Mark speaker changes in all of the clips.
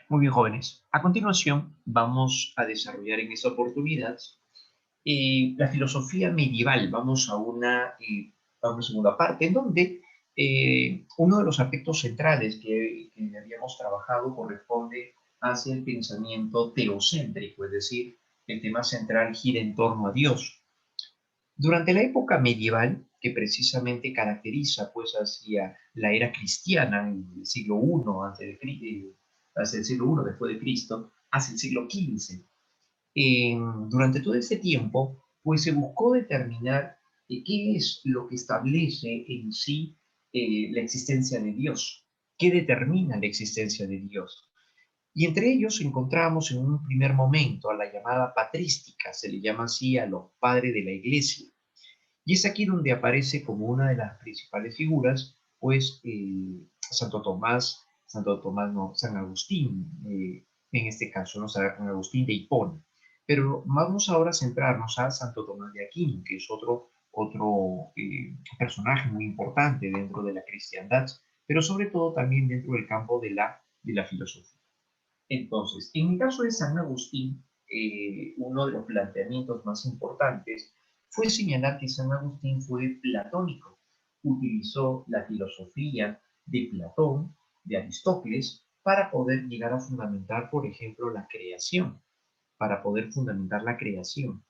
Speaker 1: Muy bien, jóvenes. A continuación, vamos a desarrollar en esta oportunidad la filosofía medieval. A una segunda parte en donde uno de los aspectos centrales que habíamos trabajado corresponde hacia el pensamiento teocéntrico, es decir, el tema central gira en torno a Dios. Durante la época medieval, que precisamente caracteriza pues hacia la era cristiana, en el siglo I hacia el siglo I después de Cristo, hacia el siglo XV, durante todo este tiempo, pues se buscó determinar qué es lo que establece en sí la existencia de Dios, qué determina la existencia de Dios. Y entre ellos encontramos en un primer momento a la llamada patrística, se le llama así a los padres de la iglesia, y es aquí donde aparece como una de las principales figuras, pues, San Agustín, en este caso, ¿no? San Agustín de Hipona. Pero vamos ahora a centrarnos a Santo Tomás de Aquino, que es otro personaje muy importante dentro de la cristiandad, pero sobre todo también dentro del campo de la filosofía. Entonces, en el caso de San Agustín, uno de los planteamientos más importantes fue señalar que San Agustín fue platónico. Utilizó la filosofía de Platón, de Aristóteles, para poder llegar a fundamentar, por ejemplo, la creación, para poder fundamentar la creación.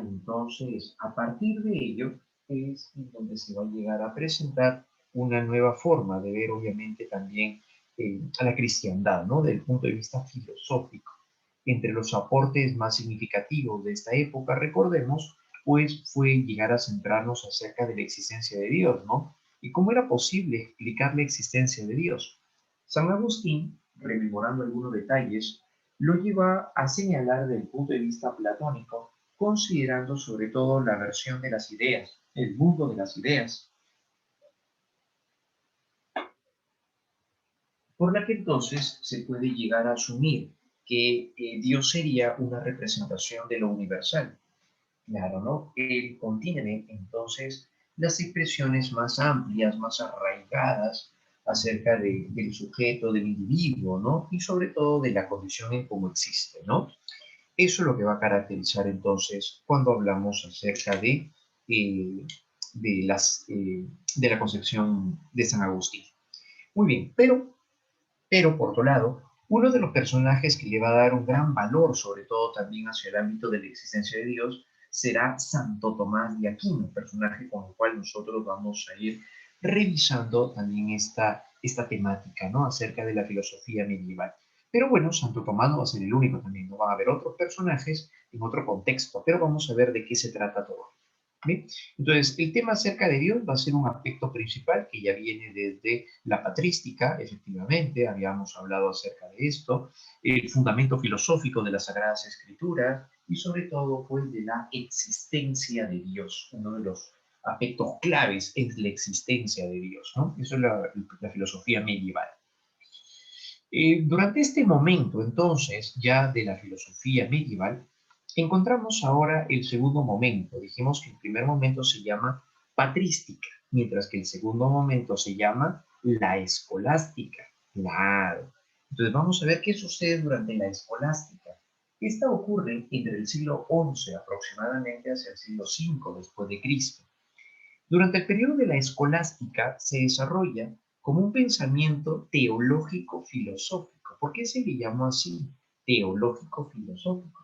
Speaker 1: Entonces, a partir de ello es en donde se va a llegar a presentar una nueva forma de ver, obviamente, también a la cristiandad, ¿no? Desde el punto de vista filosófico. Entre los aportes más significativos de esta época, recordemos, pues fue llegar a centrarnos acerca de la existencia de Dios, ¿no? Y cómo era posible explicar la existencia de Dios. San Agustín, rememorando algunos detalles, lo lleva a señalar desde el punto de vista platónico, considerando sobre todo la versión de las ideas, el mundo de las ideas, por la que entonces se puede llegar a asumir que Dios sería una representación de lo universal. Claro, ¿no? Él contiene entonces las expresiones más amplias, más arraigadas acerca del sujeto, del individuo, ¿no? Y sobre todo de la condición en cómo existe, ¿no? Eso es lo que va a caracterizar entonces cuando hablamos acerca eh, de la concepción de San Agustín. Muy bien, pero por otro lado, uno de los personajes que le va a dar un gran valor, sobre todo también hacia el ámbito de la existencia de Dios, será Santo Tomás de Aquino, personaje con el cual nosotros vamos a ir revisando también esta temática, ¿no? Acerca de la filosofía medieval. Pero bueno, Santo Tomás no va a ser el único también, no van a haber otros personajes en otro contexto, pero vamos a ver de qué se trata todo. ¿Bien? Entonces, el tema acerca de Dios va a ser un aspecto principal que ya viene desde la patrística, efectivamente, habíamos hablado acerca de esto, el fundamento filosófico de las Sagradas Escrituras y sobre todo, pues, de la existencia de Dios. Uno de los aspectos claves es la existencia de Dios, ¿no? Eso es la filosofía medieval. Durante este momento, entonces, ya de la filosofía medieval, encontramos ahora el segundo momento. Dijimos que el primer momento se llama patrística, mientras que el segundo momento se llama la escolástica. Claro. Entonces vamos a ver qué sucede durante la escolástica. Esta ocurre entre el siglo XI aproximadamente hacia el siglo V después de Cristo. Durante el periodo de la escolástica se desarrolla como un pensamiento teológico-filosófico. ¿Por qué se le llamó así? Teológico-filosófico.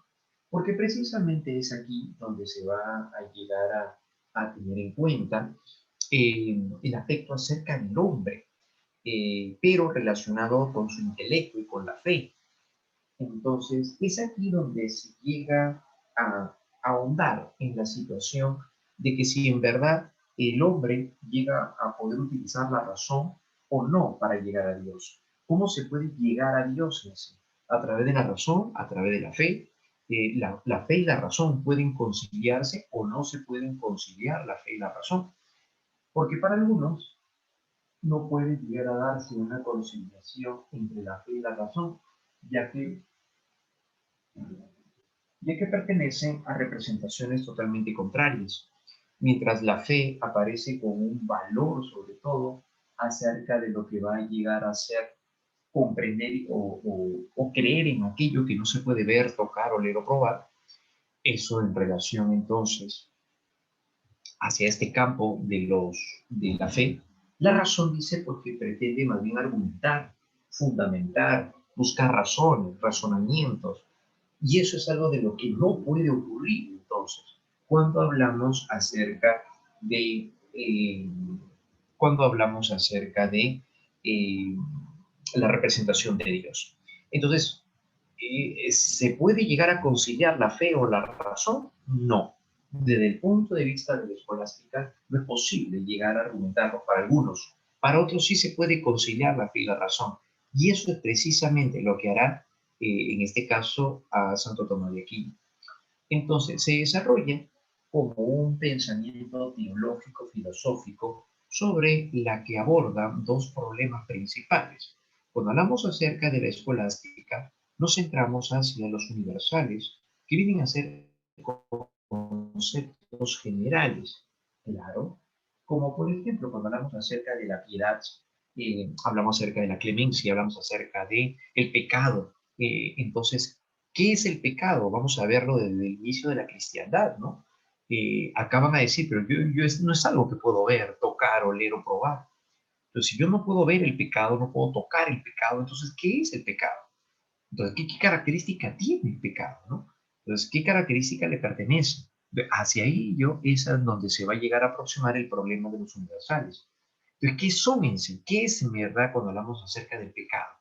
Speaker 1: Porque precisamente es aquí donde se va a llegar a tener en cuenta el aspecto acerca del hombre, pero relacionado con su intelecto y con la fe. Entonces, es aquí donde se llega a ahondar en la situación de que si en verdad el hombre llega a poder utilizar la razón o no para llegar a Dios. ¿Cómo se puede llegar a Dios en sí? A través de la razón, a través de la fe. La fe y la razón pueden conciliarse o no se pueden conciliar la fe y la razón. Porque para algunos no puede llegar a darse una conciliación entre la fe y la razón, ya que ya que pertenecen a representaciones totalmente contrarias, mientras la fe aparece con un valor sobre todo acerca de lo que va a llegar a ser comprender o creer en aquello que no se puede ver, tocar, oler o probar. Eso en relación entonces hacia este campo de la fe, la razón dice porque pretende más bien argumentar, fundamentar, buscar razones, razonamientos, y eso es algo de lo que no puede ocurrir entonces cuando hablamos acerca de eh, la representación de Dios. Entonces, ¿se puede llegar a conciliar la fe o la razón? No. Desde el punto de vista de la escolástica, no es posible llegar a argumentarlo para algunos. Para otros sí se puede conciliar la fe y la razón. Y eso es precisamente lo que hará, en este caso, a Santo Tomás de Aquino. Entonces, se desarrolla como un pensamiento teológico, filosófico, sobre la que aborda dos problemas principales. Cuando hablamos acerca de la escolástica, nos centramos hacia los universales, que vienen a ser conceptos generales, claro, como por ejemplo cuando hablamos acerca de la piedad, hablamos acerca de la clemencia, hablamos acerca de el pecado. Entonces, ¿qué es el pecado? Vamos a verlo desde el inicio de la cristiandad, ¿no? Acaban a decir, pero no es algo que puedo ver, tocar, oler o probar. Entonces, si yo no puedo ver el pecado, no puedo tocar el pecado, entonces, ¿qué es el pecado? Entonces, ¿qué característica tiene el pecado, no? Entonces, ¿qué característica le pertenece? Hacia ahí es a donde se va a llegar a aproximar el problema de los universales. Entonces, ¿qué son en sí? ¿Qué es en verdad cuando hablamos acerca del pecado?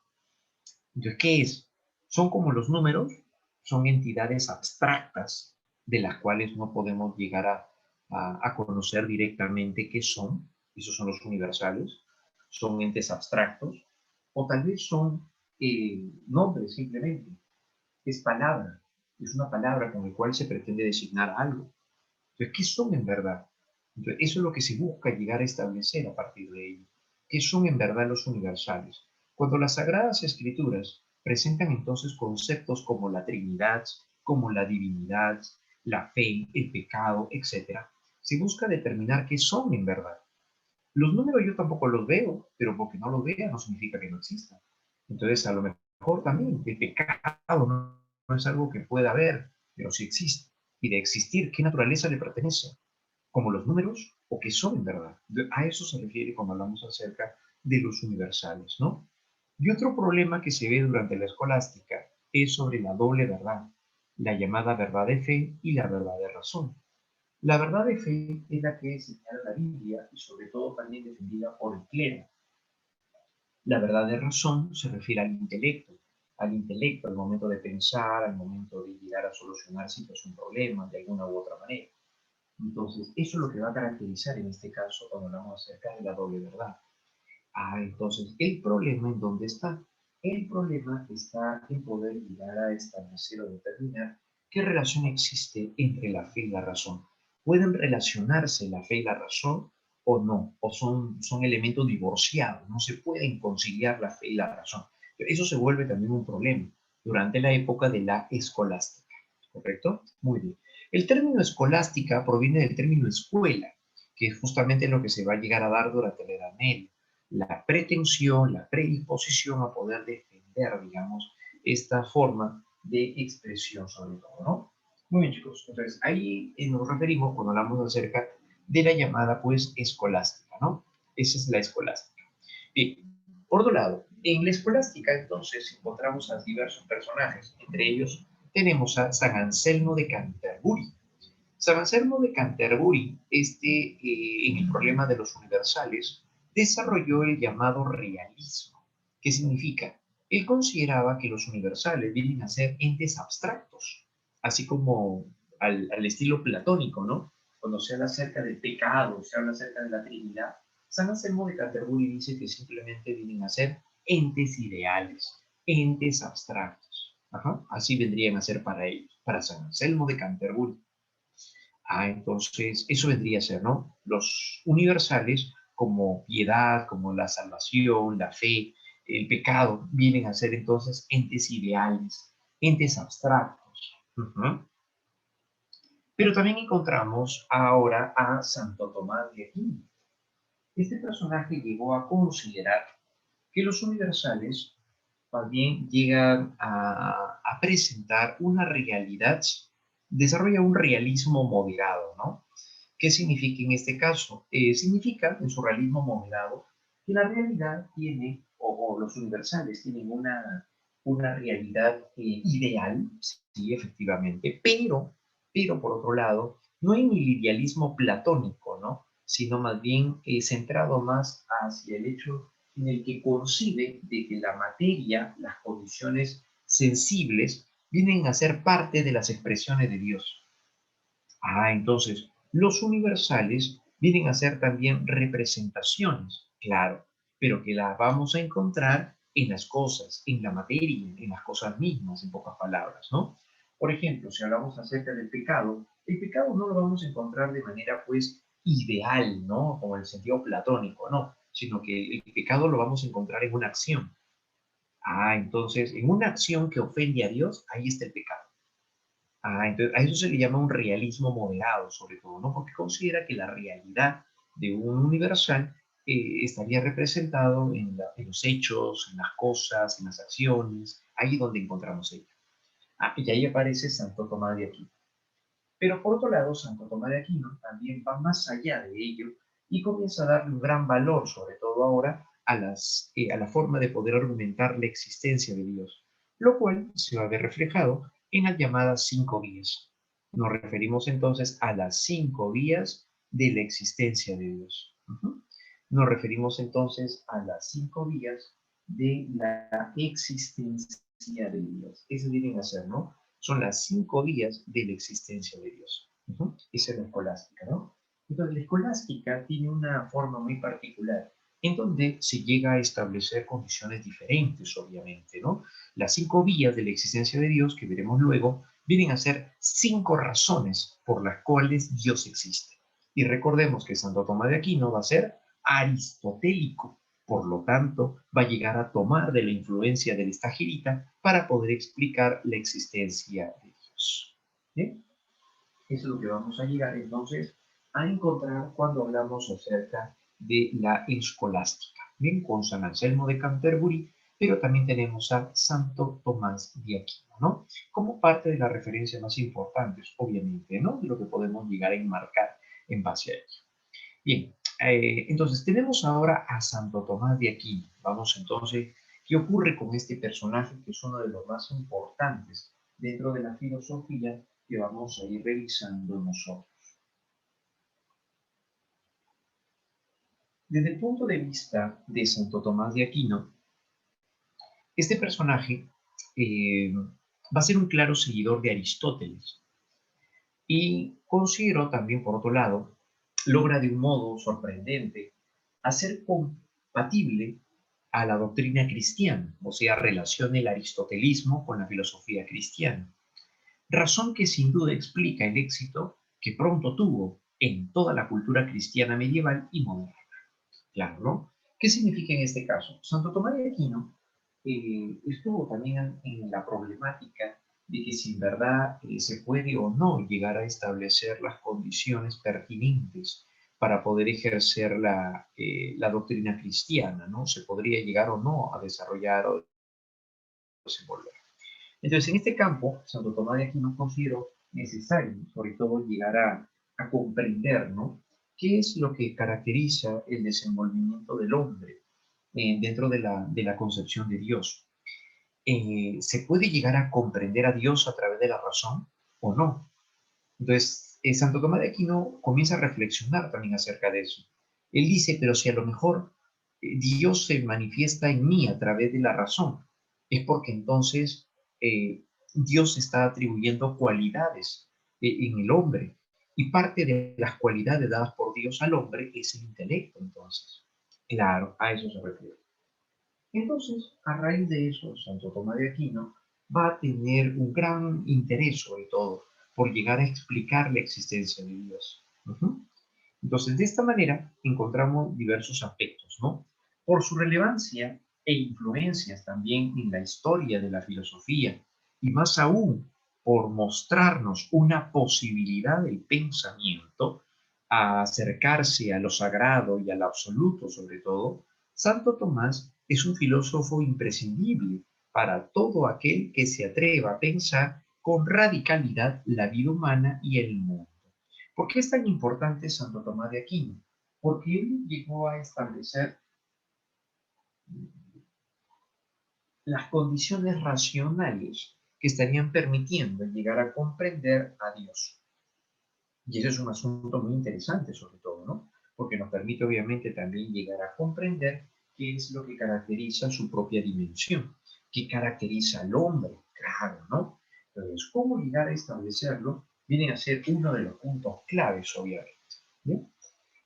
Speaker 1: Entonces, ¿qué es? Son como los números, son entidades abstractas de las cuales no podemos llegar a conocer directamente qué son. Esos son los universales. Son entes abstractos. O tal vez son nombres simplemente. Es palabra. Es una palabra con la cual se pretende designar algo. Entonces, ¿qué son en verdad? Entonces, eso es lo que se busca llegar a establecer a partir de ello. ¿Qué son en verdad los universales? Cuando las Sagradas Escrituras presentan entonces conceptos como la Trinidad, como la divinidad, la fe, el pecado, etc., se busca determinar qué son en verdad. Los números yo tampoco los veo, pero porque no los vea no significa que no existan. Entonces, a lo mejor también el pecado no es algo que pueda haber, pero sí existe. Y de existir, ¿qué naturaleza le pertenece? ¿Como los números o qué son en verdad? A eso se refiere cuando hablamos acerca de los universales, ¿no? Y otro problema que se ve durante la escolástica es sobre la doble verdad, la llamada verdad de fe y la verdad de razón. La verdad de fe es la que señala la Biblia y sobre todo también defendida por el clero. La verdad de razón se refiere al intelecto, al momento de pensar, al momento de llegar a solucionar si es un problema de alguna u otra manera. Entonces, eso es lo que va a caracterizar en este caso cuando hablamos acerca de la doble verdad. Entonces, ¿el problema en dónde está? El problema está en poder llegar a establecer o determinar qué relación existe entre la fe y la razón. ¿Pueden relacionarse la fe y la razón o no? ¿O son elementos divorciados? No se pueden conciliar la fe y la razón. Eso se vuelve también un problema durante la época de la escolástica. ¿Correcto? Muy bien. El término escolástica proviene del término escuela, que es justamente lo que se va a llegar a dar durante la Edad Media, la pretensión, la predisposición a poder defender, digamos, esta forma de expresión sobre todo, ¿no? Muy bien, chicos. Entonces, ahí nos referimos cuando hablamos acerca de la llamada, pues, escolástica, ¿no? Esa es la escolástica. Bien, por otro lado, en la escolástica, entonces, encontramos a diversos personajes. Entre ellos, tenemos a San Anselmo de Canterbury. San Anselmo de Canterbury, en el problema de los universales, desarrolló el llamado realismo. ¿Qué significa? Él consideraba que los universales vienen a ser entes abstractos, así como al estilo platónico, ¿no? Cuando se habla acerca del pecado, se habla acerca de la Trinidad, San Anselmo de Canterbury dice que simplemente vienen a ser entes ideales, entes abstractos. Ajá, así vendrían a ser para ellos, para San Anselmo de Canterbury. Entonces, eso vendría a ser, ¿no? Los universales como piedad, como la salvación, la fe, el pecado, vienen a ser entonces entes ideales, entes abstractos. Ujú. Pero también encontramos ahora a Santo Tomás de Aquino. Este personaje llegó a considerar que los universales más bien llegan a presentar una realidad, desarrolla un realismo moderado, ¿no? ¿Qué significa en este caso? Significa, en su realismo moderado, que la realidad tiene, o los universales tienen una realidad ideal, sí, efectivamente, pero por otro lado, no en el idealismo platónico, ¿no? Sino más bien centrado más hacia el hecho en el que concibe de que la materia, las condiciones sensibles, vienen a ser parte de las expresiones de Dios. Entonces, los universales vienen a ser también representaciones, claro, pero que las vamos a encontrar en las cosas, en la materia, en las cosas mismas, en pocas palabras, ¿no? Por ejemplo, si hablamos acerca del pecado, el pecado no lo vamos a encontrar de manera, pues, ideal, ¿no? Como en el sentido platónico, no, sino que el pecado lo vamos a encontrar en una acción. Entonces, en una acción que ofende a Dios, ahí está el pecado. Entonces a eso se le llama un realismo moderado, sobre todo, ¿no? Porque considera que la realidad de un universal estaría representado en los hechos, en las cosas, en las acciones, ahí donde encontramos ello. Y ahí aparece Santo Tomás de Aquino. Pero por otro lado, Santo Tomás de Aquino también va más allá de ello y comienza a darle un gran valor, sobre todo ahora, a la forma de poder argumentar la existencia de Dios, lo cual se va a ver reflejado en las llamadas cinco vías. Nos referimos entonces a las cinco vías de la existencia de Dios. Nos referimos entonces a las cinco vías de la existencia de Dios. Eso vienen a ser, ¿no? Son las cinco vías de la existencia de Dios. Esa es la escolástica, ¿no? Entonces, la escolástica tiene una forma muy particular, en donde se llega a establecer condiciones diferentes, obviamente, ¿no? Las cinco vías de la existencia de Dios, que veremos luego, vienen a ser cinco razones por las cuales Dios existe. Y recordemos que Santo Tomás de Aquino va a ser aristotélico, por lo tanto, va a llegar a tomar de la influencia del estagirita para poder explicar la existencia de Dios. ¿Bien? Eso es lo que vamos a llegar entonces a encontrar cuando hablamos acerca de la escolástica. Bien, con San Anselmo de Canterbury, pero también tenemos a Santo Tomás de Aquino, ¿no? Como parte de las referencias más importantes, obviamente, ¿no? De lo que podemos llegar a enmarcar en base a ello. Bien, entonces tenemos ahora a Santo Tomás de Aquino. Vamos entonces, ¿qué ocurre con este personaje que es uno de los más importantes dentro de la filosofía que vamos a ir revisando nosotros? Desde el punto de vista de Santo Tomás de Aquino, este personaje va a ser un claro seguidor de Aristóteles y considero también, por otro lado, logra de un modo sorprendente hacer compatible a la doctrina cristiana, o sea, relaciona el aristotelismo con la filosofía cristiana. Razón que sin duda explica el éxito que pronto tuvo en toda la cultura cristiana medieval y moderna. Claro, ¿no? ¿Qué significa en este caso? Santo Tomás de Aquino estuvo también en la problemática de que si en verdad se puede o no llegar a establecer las condiciones pertinentes para poder ejercer la doctrina cristiana, ¿no? Se podría llegar o no a desarrollar o desenvolver. Entonces, en este campo, Santo Tomás de Aquino consideró necesario, sobre todo, llegar a comprender, ¿no? ¿Qué es lo que caracteriza el desenvolvimiento del hombre dentro de la concepción de Dios? ¿Se puede llegar a comprender a Dios a través de la razón o no? Entonces, Santo Tomás de Aquino comienza a reflexionar también acerca de eso. Él dice, pero si a lo mejor Dios se manifiesta en mí a través de la razón, es porque entonces Dios está atribuyendo cualidades en el hombre. Y parte de las cualidades dadas por Dios al hombre es el intelecto, entonces. Claro, a eso se refiere. Entonces, a raíz de eso, Santo Tomás de Aquino va a tener un gran interés, sobre todo, por llegar a explicar la existencia de Dios. Entonces, de esta manera encontramos diversos aspectos, ¿no? Por su relevancia e influencias también en la historia de la filosofía, y más aún por mostrarnos una posibilidad del pensamiento a acercarse a lo sagrado y al absoluto sobre todo, Santo Tomás es un filósofo imprescindible para todo aquel que se atreva a pensar con radicalidad la vida humana y el mundo. ¿Por qué es tan importante Santo Tomás de Aquino? Porque él llegó a establecer las condiciones racionales que estarían permitiendo llegar a comprender a Dios. Y ese es un asunto muy interesante, sobre todo, ¿no? Porque nos permite obviamente también llegar a comprender qué es lo que caracteriza su propia dimensión, qué caracteriza al hombre, claro, ¿no? Entonces, cómo llegar a establecerlo viene a ser uno de los puntos claves, obviamente. ¿Bien?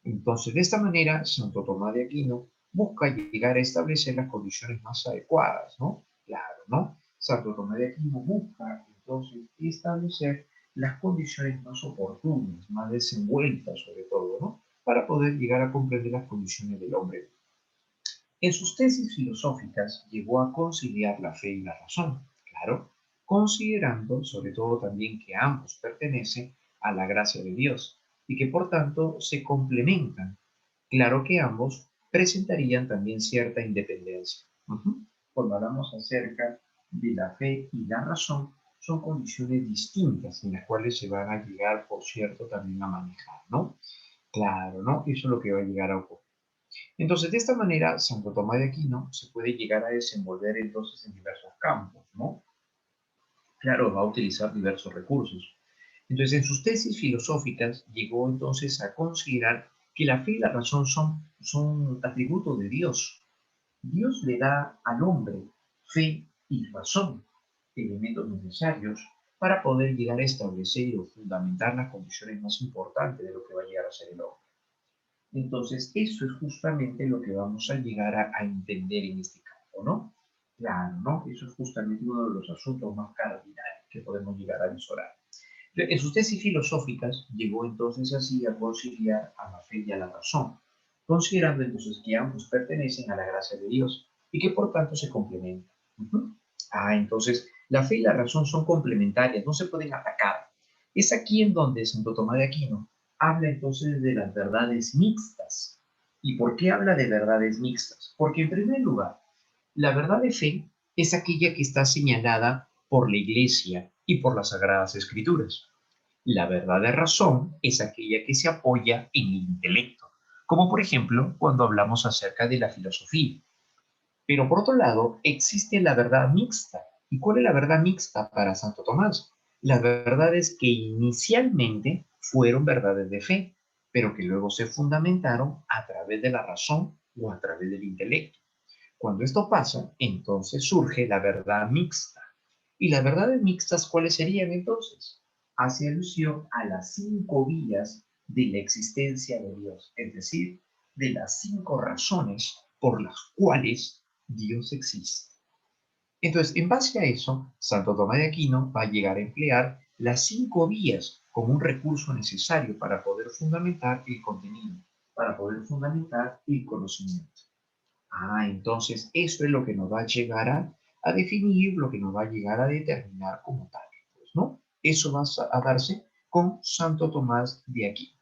Speaker 1: Entonces, de esta manera, Santo Tomás de Aquino busca llegar a establecer las condiciones más adecuadas, ¿no? Claro, ¿no? Santo Tomás de Aquino busca entonces establecer las condiciones más oportunas, más desenvueltas sobre todo, ¿no? Para poder llegar a comprender las condiciones del hombre. En sus tesis filosóficas llegó a conciliar la fe y la razón, claro, considerando sobre todo también que ambos pertenecen a la gracia de Dios y que por tanto se complementan. Claro que ambos presentarían también cierta independencia. Cuando hablamos acerca de la fe y la razón, son condiciones distintas en las cuales se van a llegar, por cierto, también a manejar, ¿no? Claro, ¿no? Eso es lo que va a llegar a ocurrir. Entonces, de esta manera, Santo Tomás de Aquino se puede llegar a desenvolver entonces en diversos campos, ¿no? Claro, va a utilizar diversos recursos. Entonces, en sus tesis filosóficas llegó entonces a considerar que la fe y la razón son atributos de Dios. Dios le da al hombre fe y razón, elementos necesarios para poder llegar a establecer o fundamentar las condiciones más importantes de lo que va a llegar a ser el hombre. Entonces, eso es justamente lo que vamos a llegar a entender en este campo, ¿no? Claro, ¿no? Eso es justamente uno de los asuntos más cardinales que podemos llegar a visorar. En sus tesis filosóficas llegó entonces así a conciliar a la fe y a la razón, considerando entonces que ambos pertenecen a la gracia de Dios y que por tanto se complementan. Entonces la fe y la razón son complementarias, no se pueden atacar. Es aquí en donde Santo Tomás de Aquino habla entonces de las verdades mixtas. ¿Y por qué habla de verdades mixtas? Porque en primer lugar, la verdad de fe es aquella que está señalada por la Iglesia y por las Sagradas Escrituras. La verdad de razón es aquella que se apoya en el intelecto, como por ejemplo cuando hablamos acerca de la filosofía. Pero por otro lado, existe la verdad mixta. ¿Y cuál es la verdad mixta para Santo Tomás? Las verdades que inicialmente fueron verdades de fe, pero que luego se fundamentaron a través de la razón o a través del intelecto. Cuando esto pasa, entonces surge la verdad mixta. ¿Y las verdades mixtas cuáles serían entonces? Hace alusión a las 5 vías de la existencia de Dios, es decir, de las 5 razones por las cuales Dios existe. Entonces, en base a eso, Santo Tomás de Aquino va a llegar a emplear las 5 vías como un recurso necesario para poder fundamentar el contenido, para poder fundamentar el conocimiento. Entonces eso es lo que nos va a llegar a definir, lo que nos va a llegar a determinar como tal, pues, ¿no? Eso va a darse con Santo Tomás de Aquino.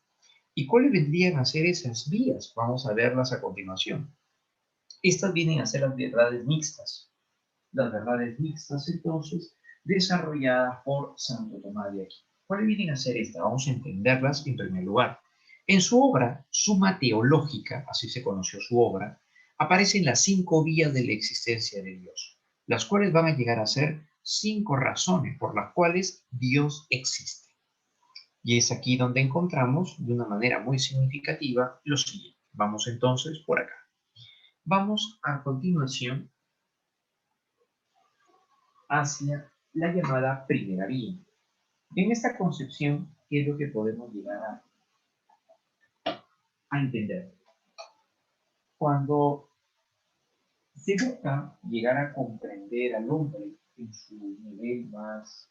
Speaker 1: ¿Y cuáles vendrían a ser esas vías? Vamos a verlas a continuación. Estas vienen a ser las verdades mixtas. Las verdades mixtas, entonces, desarrolladas por Santo Tomás de Aquino. ¿Cuáles vienen a ser estas? Vamos a entenderlas en primer lugar. En su obra, Suma Teológica, así se conoció su obra, aparecen las 5 vías de la existencia de Dios, las cuales van a llegar a ser 5 razones por las cuales Dios existe. Y es aquí donde encontramos de una manera muy significativa lo siguiente. Vamos entonces por acá. Vamos a continuación hacia la llamada primera vía. En esta concepción, ¿qué es lo que podemos llegar a entender? Cuando se busca llegar a comprender al hombre en su nivel más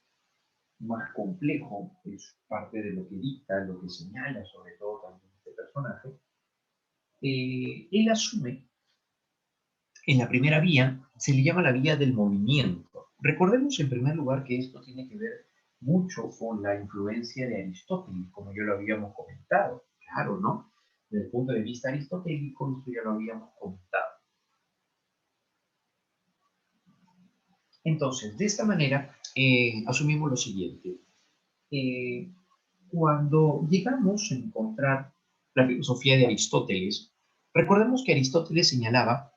Speaker 1: complejo, es parte de lo que dicta, lo que señala sobre todo también este personaje, él asume en la primera vía, se le llama la vía del movimiento. Recordemos en primer lugar que esto tiene que ver mucho con la influencia de Aristóteles, como ya lo habíamos comentado. Claro, ¿no? Desde el punto de vista aristotélico, esto ya lo habíamos comentado. Entonces, de esta manera, asumimos lo siguiente. Eh, Cuando llegamos a encontrar la filosofía de Aristóteles, recordemos que Aristóteles señalaba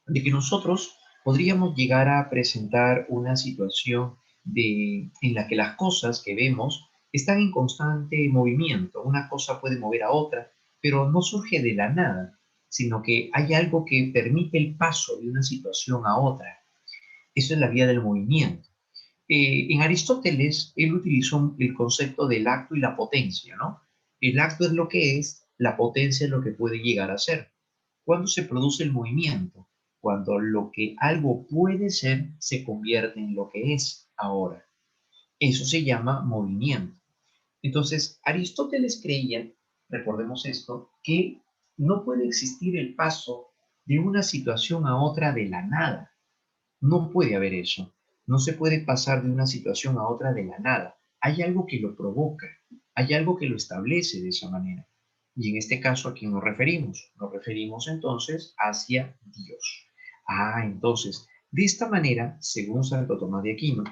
Speaker 1: de que nosotros podríamos llegar a presentar una situación en la que las cosas que vemos están en constante movimiento. Una cosa puede mover a otra, pero no surge de la nada, sino que hay algo que permite el paso de una situación a otra. Eso es la vía del movimiento. En Aristóteles, él utilizó el concepto del acto y la potencia, ¿no? El acto es lo que es, la potencia es lo que puede llegar a ser. ¿Cuándo se produce el movimiento? Cuando lo que algo puede ser se convierte en lo que es ahora. Eso se llama movimiento. Entonces, Aristóteles creía, recordemos esto, que no puede existir el paso de una situación a otra de la nada. No puede haber eso. No se puede pasar de una situación a otra de la nada. Hay algo que lo provoca, hay algo que lo establece de esa manera. Y en este caso, ¿a quién nos referimos? Nos referimos entonces hacia Dios. Entonces, de esta manera, según Santo Tomás de Aquino,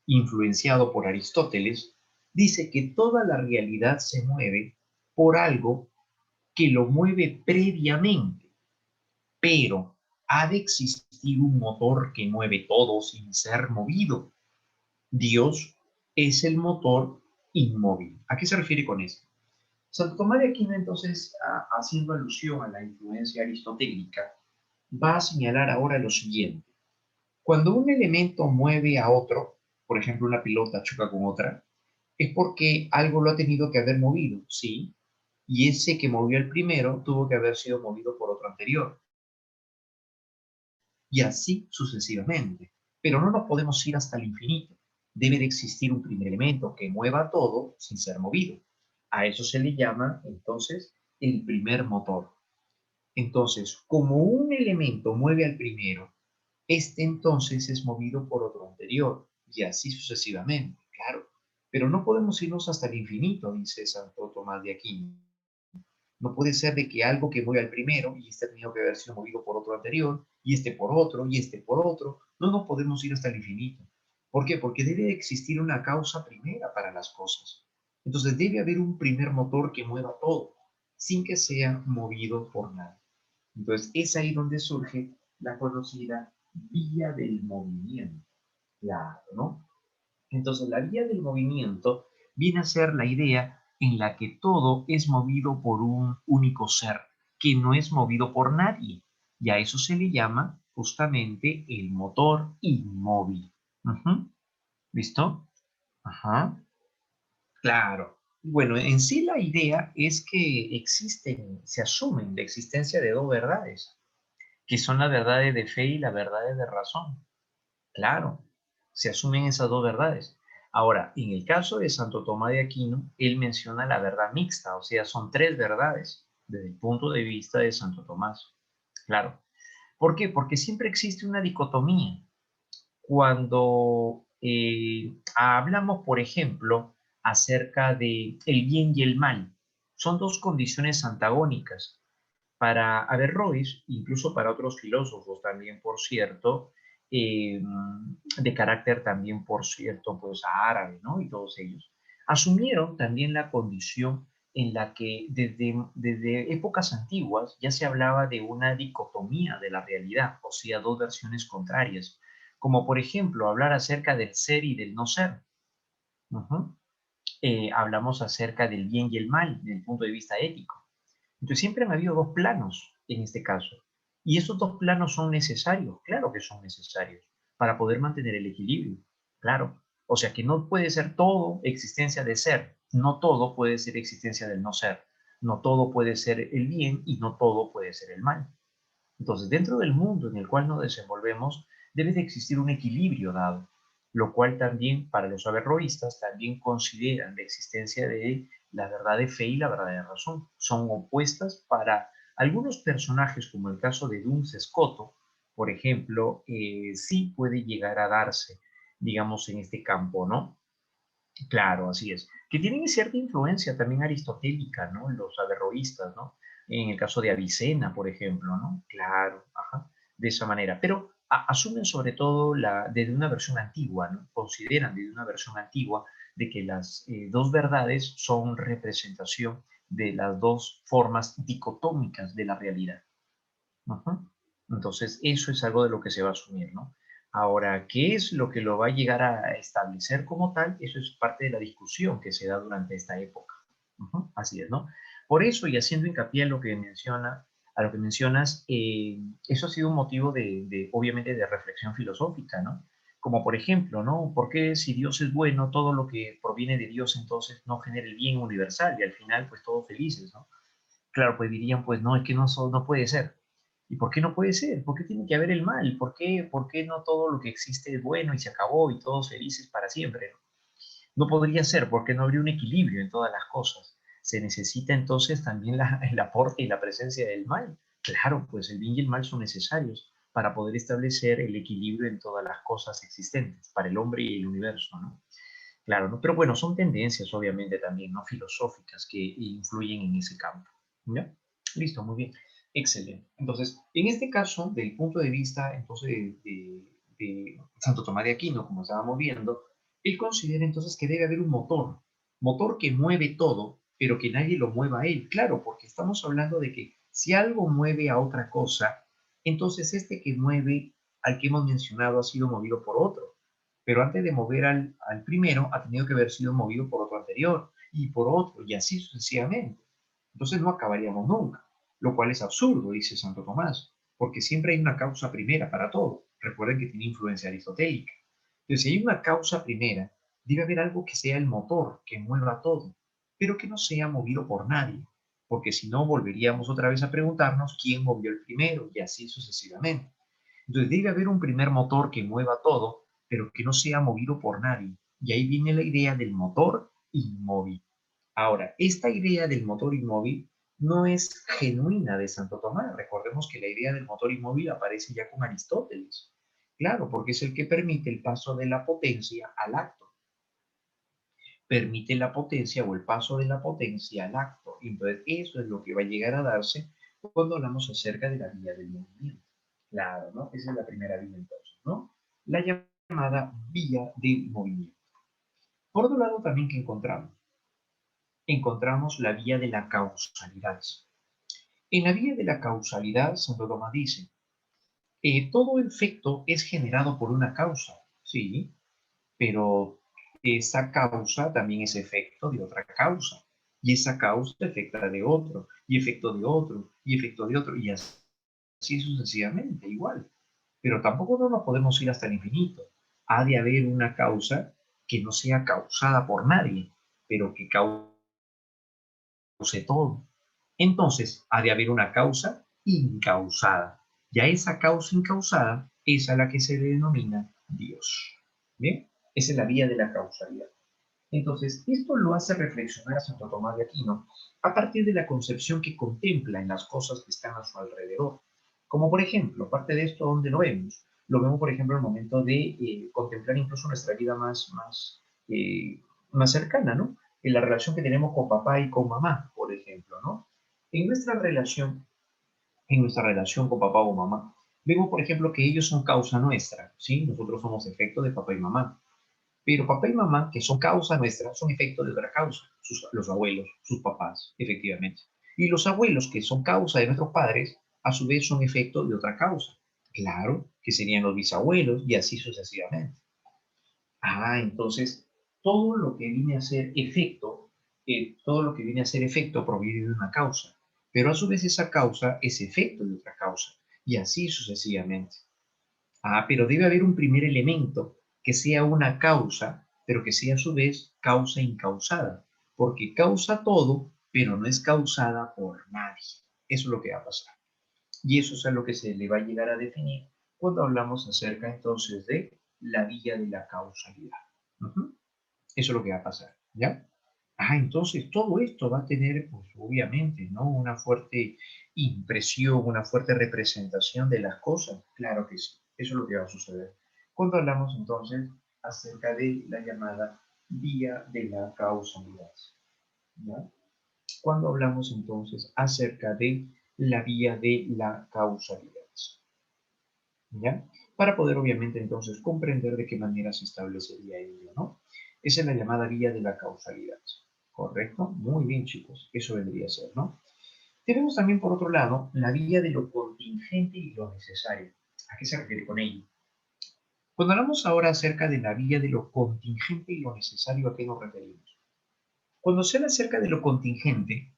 Speaker 1: influenciado por Aristóteles, dice que toda la realidad se mueve por algo que lo mueve previamente, pero ha de existir un motor que mueve todo sin ser movido. Dios es el motor inmóvil. ¿A qué se refiere con esto? Santo Tomás de Aquino, entonces, haciendo alusión a la influencia aristotélica, va a señalar ahora lo siguiente. Cuando un elemento mueve a otro, por ejemplo, una pelota choca con otra, es porque algo lo ha tenido que haber movido, ¿sí? Y ese que movió el primero tuvo que haber sido movido por otro anterior. Y así sucesivamente. Pero no nos podemos ir hasta el infinito. Debe de existir un primer elemento que mueva todo sin ser movido. A eso se le llama entonces el primer motor. Entonces, como un elemento mueve al primero, este entonces es movido por otro anterior y así sucesivamente, claro. Pero no podemos irnos hasta el infinito, dice Santo Tomás de Aquino. No puede ser de que algo que mueve al primero y este ha tenido que haber sido movido por otro anterior, y este por otro, y este por otro. No podemos ir hasta el infinito. ¿Por qué? Porque debe de existir una causa primera para las cosas. Entonces debe haber un primer motor que mueva todo, sin que sea movido por nada. Entonces es ahí donde surge la conocida vía del movimiento. Claro, ¿no? Entonces, la vía del movimiento viene a ser la idea en la que todo es movido por un único ser, que no es movido por nadie. Y a eso se le llama justamente el motor inmóvil. Ujú. ¿Listo? Ajá. Claro. Bueno, en sí la idea es que existen, se asumen la existencia de dos verdades, que son las verdades de fe y las verdades de razón. Claro, se asumen esas dos verdades. Ahora, en el caso de Santo Tomás de Aquino, él menciona la verdad mixta, o sea, son tres verdades desde el punto de vista de Santo Tomás. Claro. ¿Por qué? Porque siempre existe una dicotomía. Cuando hablamos, por ejemplo, acerca de el bien y el mal, son dos condiciones antagónicas. Para Averroes, incluso para otros filósofos también, por cierto, eh, de carácter también, por cierto, pues árabe, ¿no? Y todos ellos, asumieron también la condición en la que desde épocas antiguas ya se hablaba de una dicotomía de la realidad, o sea, dos versiones contrarias, como por ejemplo hablar acerca del ser y del no ser. Ujú. Hablamos acerca del bien y el mal desde el punto de vista ético. Entonces siempre han habido dos planos en este caso. Y esos dos planos son necesarios, claro que son necesarios, para poder mantener el equilibrio, claro. O sea que no puede ser todo existencia de ser, no todo puede ser existencia del no ser, no todo puede ser el bien y no todo puede ser el mal. Entonces, dentro del mundo en el cual nos desenvolvemos, debe de existir un equilibrio dado, lo cual también para los averroístas también consideran la existencia de la verdad de fe y la verdad de razón. Son opuestas para algunos personajes, como el caso de Duns Scoto, por ejemplo, sí puede llegar a darse, digamos, en este campo, ¿no? Claro, así es. Que tienen cierta influencia también aristotélica, ¿no? Los averroístas, ¿no? En el caso de Avicena, por ejemplo, ¿no? Claro, ajá, de esa manera. Pero asumen sobre todo desde una versión antigua, ¿no? Consideran desde una versión antigua de que las dos verdades son representación de las dos formas dicotómicas de la realidad. Ujú. Entonces, eso es algo de lo que se va a asumir, ¿no? Ahora, ¿qué es lo que lo va a llegar a establecer como tal? Eso es parte de la discusión que se da durante esta época. Ujú. Así es, ¿no? Por eso, y haciendo hincapié en lo que a lo que mencionas, eso ha sido un motivo obviamente, de reflexión filosófica, ¿no? Como por ejemplo, ¿no? ¿Por qué si Dios es bueno, todo lo que proviene de Dios entonces no genera el bien universal y al final, pues todos felices, ¿no? Claro, pues dirían, pues no, es que no puede ser. ¿Y por qué no puede ser? ¿Por qué tiene que haber el mal? ¿Por qué no todo lo que existe es bueno y se acabó y todos felices para siempre? No podría ser, porque no habría un equilibrio en todas las cosas. Se necesita entonces también el aporte y la presencia del mal. Claro, pues el bien y el mal son necesarios para poder establecer el equilibrio en todas las cosas existentes, para el hombre y el universo, ¿no? Claro, ¿no? Pero bueno, son tendencias obviamente también, ¿no? Filosóficas que influyen en ese campo. ¿Ya? Listo, muy bien. Excelente. Entonces, en este caso, del punto de vista entonces de Santo Tomás de Aquino, como estábamos viendo, él considera entonces que debe haber un motor que mueve todo, pero que nadie lo mueva a él. Claro, porque estamos hablando de que si algo mueve a otra cosa, entonces este que mueve al que hemos mencionado ha sido movido por otro, pero antes de mover al primero ha tenido que haber sido movido por otro anterior y por otro y así sucesivamente. Entonces no acabaríamos nunca, lo cual es absurdo, dice Santo Tomás, porque siempre hay una causa primera para todo. Recuerden que tiene influencia aristotélica. Entonces, si hay una causa primera, debe haber algo que sea el motor, que mueva todo, pero que no sea movido por nadie, porque si no volveríamos otra vez a preguntarnos quién movió el primero y así sucesivamente. Entonces debe haber un primer motor que mueva todo, pero que no sea movido por nadie. Y ahí viene la idea del motor inmóvil. Ahora, esta idea del motor inmóvil no es genuina de Santo Tomás. Recordemos que la idea del motor inmóvil aparece ya con Aristóteles. Claro, porque es el que permite el paso de la potencia al acto. Permite la potencia o el paso de la potencia al acto. Entonces, eso es lo que va a llegar a darse cuando hablamos acerca de la vía del movimiento. Claro, ¿no? Esa es la primera vía entonces, ¿no? La llamada vía del movimiento. Por otro lado, también que encontramos la vía de la causalidad. En la vía de la causalidad, Santo Tomás dice, todo efecto es generado por una causa, sí, pero esa causa también es efecto de otra causa, y esa causa efecta de otro, y efecto de otro, y efecto de otro, y así sucesivamente, igual. Pero tampoco no nos podemos ir hasta el infinito. Ha de haber una causa que no sea causada por nadie, pero que cause todo. Entonces, ha de haber una causa incausada. Y a esa causa incausada es a la que se le denomina Dios. ¿Bien? Esa es la vía de la causalidad. Entonces, esto lo hace reflexionar a Santo Tomás de Aquino a partir de la concepción que contempla en las cosas que están a su alrededor. Como por ejemplo, parte de esto, ¿dónde lo vemos? Lo vemos, por ejemplo, en el momento de contemplar incluso nuestra vida más cercana, ¿no? En la relación que tenemos con papá y con mamá, por ejemplo, ¿no? En nuestra relación, en nuestra relación con papá o mamá, vemos, por ejemplo, que ellos son causa nuestra, ¿sí? Nosotros somos efecto de papá y mamá. Pero papá y mamá, que son causa nuestra, son efecto de otra causa, los abuelos, sus papás, efectivamente. Y los abuelos, que son causa de nuestros padres, a su vez son efecto de otra causa. Claro, que serían los bisabuelos y así sucesivamente. Entonces, todo lo que viene a ser efecto, todo lo que viene a ser efecto proviene de una causa, pero a su vez esa causa es efecto de otra causa y así sucesivamente. Pero debe haber un primer elemento que sea una causa, pero que sea a su vez causa incausada, porque causa todo, pero no es causada por nadie. Eso es lo que va a pasar. Y eso es a lo que se le va a llegar a definir cuando hablamos acerca entonces de la vía de la causalidad. Ujú. Eso es lo que va a pasar, ¿ya? Entonces todo esto va a tener, pues obviamente, ¿no? Una fuerte impresión, una fuerte representación de las cosas. Claro que sí, eso es lo que va a suceder. Cuando hablamos entonces acerca de la llamada vía de la causalidad, ¿ya? Cuando hablamos entonces acerca de la vía de la causalidad, ¿ya? para poder obviamente entonces comprender de qué manera se establecería ello, ¿no? Esa es la llamada vía de la causalidad, ¿correcto? Muy bien, chicos, eso vendría a ser, ¿no? Tenemos también, por otro lado, la vía de lo contingente y lo necesario. ¿A qué se refiere con ello? Cuando hablamos ahora acerca de la vía de lo contingente y lo necesario, ¿a qué nos referimos? Cuando se habla acerca de lo contingente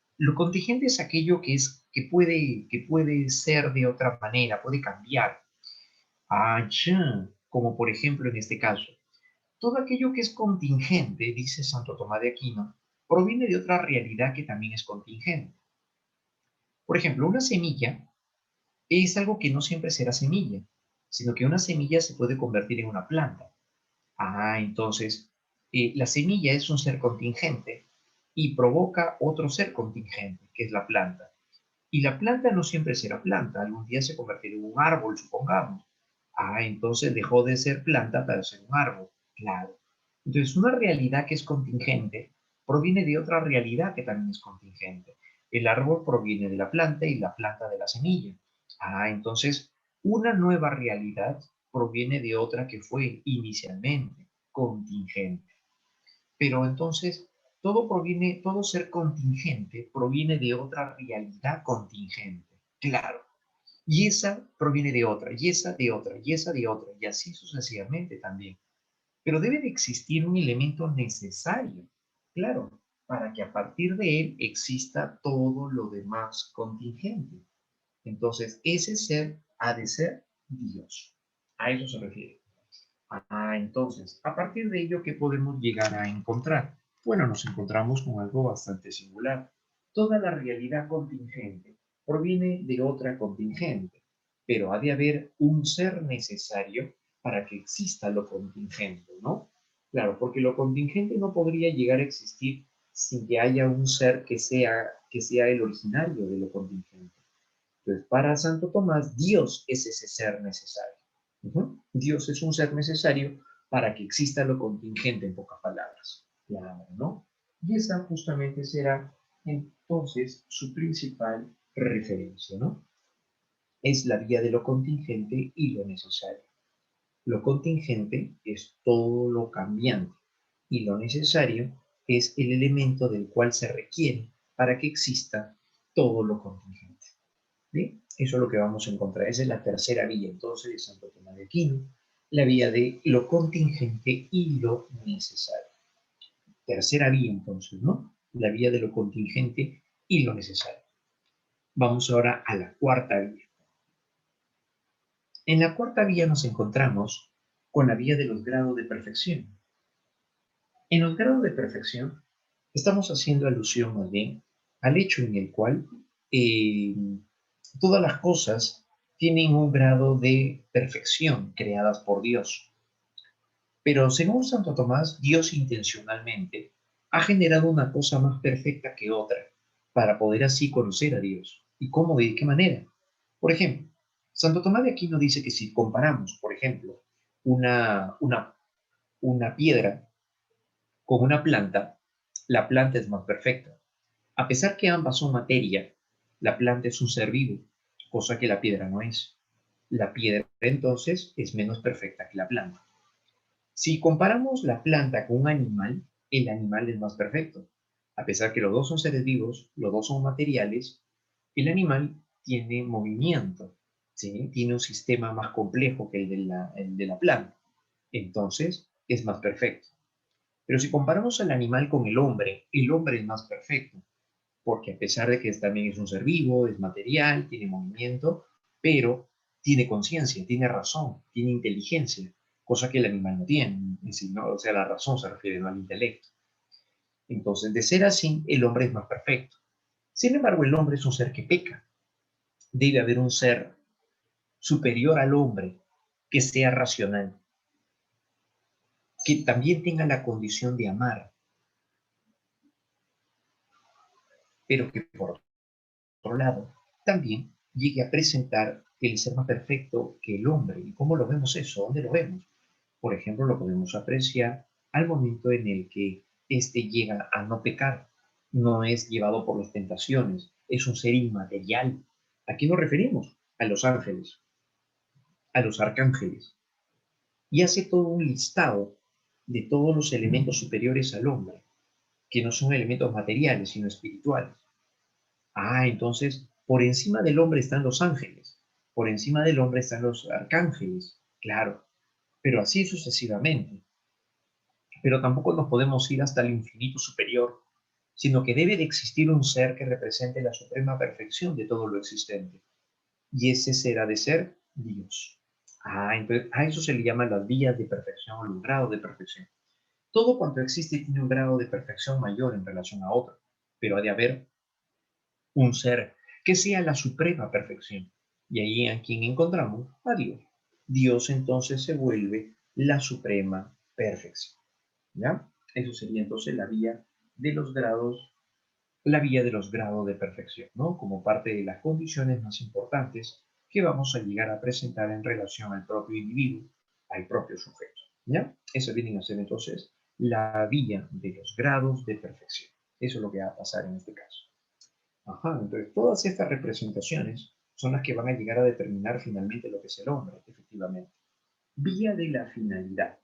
Speaker 1: es aquello que puede ser de otra manera, puede cambiar. Ah, ya. Como por ejemplo en este caso, todo aquello que es contingente, dice Santo Tomás de Aquino, proviene de otra realidad que también es contingente. Por ejemplo, una semilla es algo que no siempre será semilla, sino que una semilla se puede convertir en una planta. Ah, entonces, la semilla es un ser contingente y provoca otro ser contingente, que es la planta. Y la planta no siempre será planta, algún día se convertirá en un árbol, supongamos. Ah, entonces dejó de ser planta para ser un árbol, claro. Entonces, una realidad que es contingente proviene de otra realidad que también es contingente. El árbol proviene de la planta y la planta de la semilla. Ah, entonces, una nueva realidad proviene de otra que fue inicialmente contingente. Pero entonces, todo ser contingente proviene de otra realidad contingente. Claro. Y esa proviene de otra, y esa de otra, y esa de otra, y así sucesivamente también. Pero debe de existir un elemento necesario, claro, para que a partir de él exista todo lo demás contingente. Entonces, ese ser ha de ser Dios. A eso se refiere. Ah, entonces, a partir de ello, ¿qué podemos llegar a encontrar? Bueno, nos encontramos con algo bastante singular. Toda la realidad contingente proviene de otra contingente, pero ha de haber un ser necesario para que exista lo contingente, ¿no? Claro, porque lo contingente no podría llegar a existir sin que haya un ser que sea el originario de lo contingente. Entonces, para Santo Tomás, Dios es ese ser necesario. Dios es un ser necesario para que exista lo contingente, en pocas palabras. Claro, ¿no? Y esa justamente será entonces su principal referencia, ¿no? Es la vía de lo contingente y lo necesario. Lo contingente es todo lo cambiante y lo necesario es el elemento del cual se requiere para que exista todo lo contingente. ¿Bien? Eso es lo que vamos a encontrar. Esa es la tercera vía, entonces, de Santo Tomás de Aquino, la vía de lo contingente y lo necesario. Tercera vía, entonces, ¿no? La vía de lo contingente y lo necesario. Vamos ahora a la cuarta vía. En la cuarta vía nos encontramos con la vía de los grados de perfección. En los grados de perfección estamos haciendo alusión más bien al hecho en el cual eh, todas las cosas tienen un grado de perfección creadas por Dios. Pero según Santo Tomás, Dios intencionalmente ha generado una cosa más perfecta que otra para poder así conocer a Dios. ¿Y cómo? ¿De qué manera? Por ejemplo, Santo Tomás de Aquino dice que si comparamos, por ejemplo, una piedra con una planta, la planta es más perfecta. A pesar que ambas son materia, la planta es un ser vivo, cosa que la piedra no es. La piedra entonces es menos perfecta que la planta. Si comparamos la planta con un animal, el animal es más perfecto. A pesar que los dos son seres vivos, los dos son materiales, el animal tiene movimiento, ¿sí? Tiene un sistema más complejo que el de la planta. Entonces, es más perfecto. Pero si comparamos al animal con el hombre es más perfecto, porque a pesar de que también es un ser vivo, es material, tiene movimiento, pero tiene conciencia, tiene razón, tiene inteligencia, cosa que el animal no tiene. Es decir, ¿no? O sea, la razón se refiere, no al intelecto. Entonces, de ser así, el hombre es más perfecto. Sin embargo, el hombre es un ser que peca. Debe haber un ser superior al hombre que sea racional, que también tenga la condición de amar, pero que por otro lado también llegue a presentar el ser más perfecto que el hombre. ¿Y cómo lo vemos eso? ¿Dónde lo vemos? Por ejemplo, lo podemos apreciar al momento en el que éste llega a no pecar, no es llevado por las tentaciones, es un ser inmaterial. ¿A qué nos referimos? A los ángeles. a los arcángeles y hace todo un listado de todos los elementos superiores al hombre, que no son elementos materiales, sino espirituales. Entonces, por encima del hombre están los ángeles, por encima del hombre están los arcángeles, claro, pero así sucesivamente. Pero tampoco nos podemos ir hasta el infinito superior, sino que debe de existir un ser que represente la suprema perfección de todo lo existente. Y ese ser ha de ser Dios. Entonces a eso se le llama las vías de perfección o los grados de perfección. Todo cuanto existe tiene un grado de perfección mayor en relación a otro, pero ha de haber un ser que sea la suprema perfección. Y ahí a quien encontramos a Dios. Dios entonces se vuelve la suprema perfección. ¿Ya? Eso sería entonces la vía de los grados de perfección, ¿no? Como parte de las condiciones más importantes que vamos a llegar a presentar en relación al propio individuo, al propio sujeto, ¿ya? Eso viene a ser entonces la vía de los grados de perfección. Eso es lo que va a pasar en este caso. Entonces todas estas representaciones son las que van a llegar a determinar finalmente lo que es el hombre, efectivamente. Vía de la finalidad.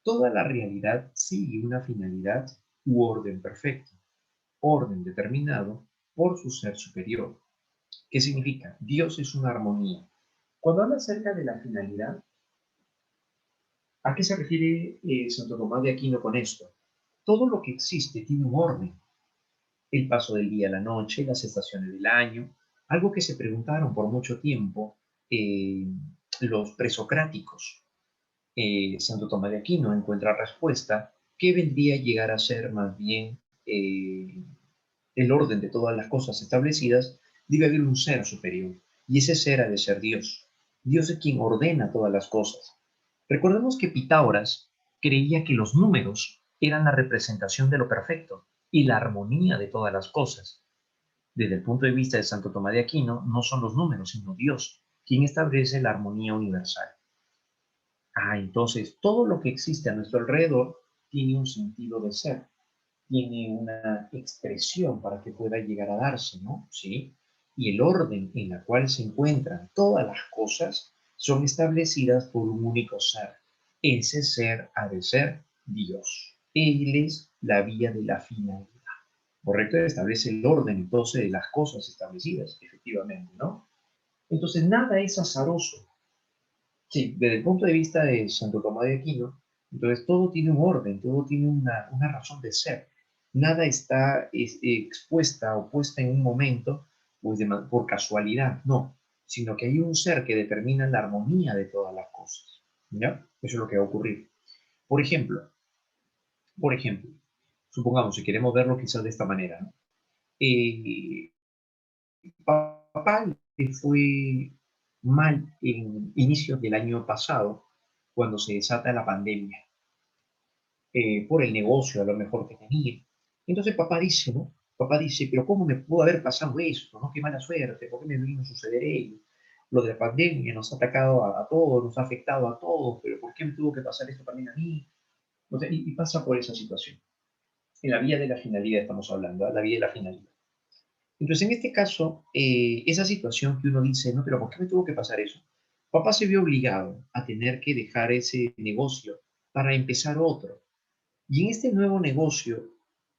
Speaker 1: Toda la realidad sigue una finalidad u orden perfecto, orden determinado por su ser superior. ¿Qué significa? Dios es una armonía. Cuando habla acerca de la finalidad, ¿a qué se refiere Santo Tomás de Aquino con esto? Todo lo que existe tiene un orden. El paso del día a la noche, las estaciones del año, algo que se preguntaron por mucho tiempo los presocráticos. Santo Tomás de Aquino encuentra respuesta que vendría a llegar a ser más bien el orden de todas las cosas establecidas. Debe haber un ser superior, y ese ser ha de ser Dios. Dios es quien ordena todas las cosas. Recordemos que Pitágoras creía que los números eran la representación de lo perfecto y la armonía de todas las cosas. Desde el punto de vista de Santo Tomás de Aquino, no son los números, sino Dios, quien establece la armonía universal. Entonces todo lo que existe a nuestro alrededor tiene un sentido de ser, tiene una expresión para que pueda llegar a darse, ¿no? ¿Sí? Y el orden en la cual se encuentran todas las cosas son establecidas por un único ser. Ese ser ha de ser Dios. Él es la vía de la finalidad. ¿Correcto? Establece el orden entonces de las cosas establecidas, efectivamente, ¿no? Entonces nada es azaroso. Sí, desde el punto de vista de Santo Tomás de Aquino, entonces todo tiene un orden, todo tiene una razón de ser. Nada está expuesta o puesta en un momento pues, por casualidad, no, sino que hay un ser que determina la armonía de todas las cosas. ¿Ya? Eso es lo que va a ocurrir. Por ejemplo, por ejemplo, supongamos, si queremos verlo quizás de esta manera, ¿no? Eh, Papá le fue mal en inicios del año pasado, cuando se desata la pandemia, por el negocio a lo mejor que tenía. Entonces papá dice, ¿no? Papá dice, pero ¿cómo me pudo haber pasado esto? ¿No? Qué mala suerte, ¿por qué me vino a suceder ello? Lo de la pandemia nos ha atacado a todos, nos ha afectado a todos, pero ¿por qué me tuvo que pasar esto también a mí? O sea, y pasa por esa situación. En la vía de la finalidad estamos hablando, la vía de la finalidad. Entonces, en este caso, esa situación que uno dice, no, pero ¿por qué me tuvo que pasar eso? Papá se vio obligado a tener que dejar ese negocio para empezar otro. Y en este nuevo negocio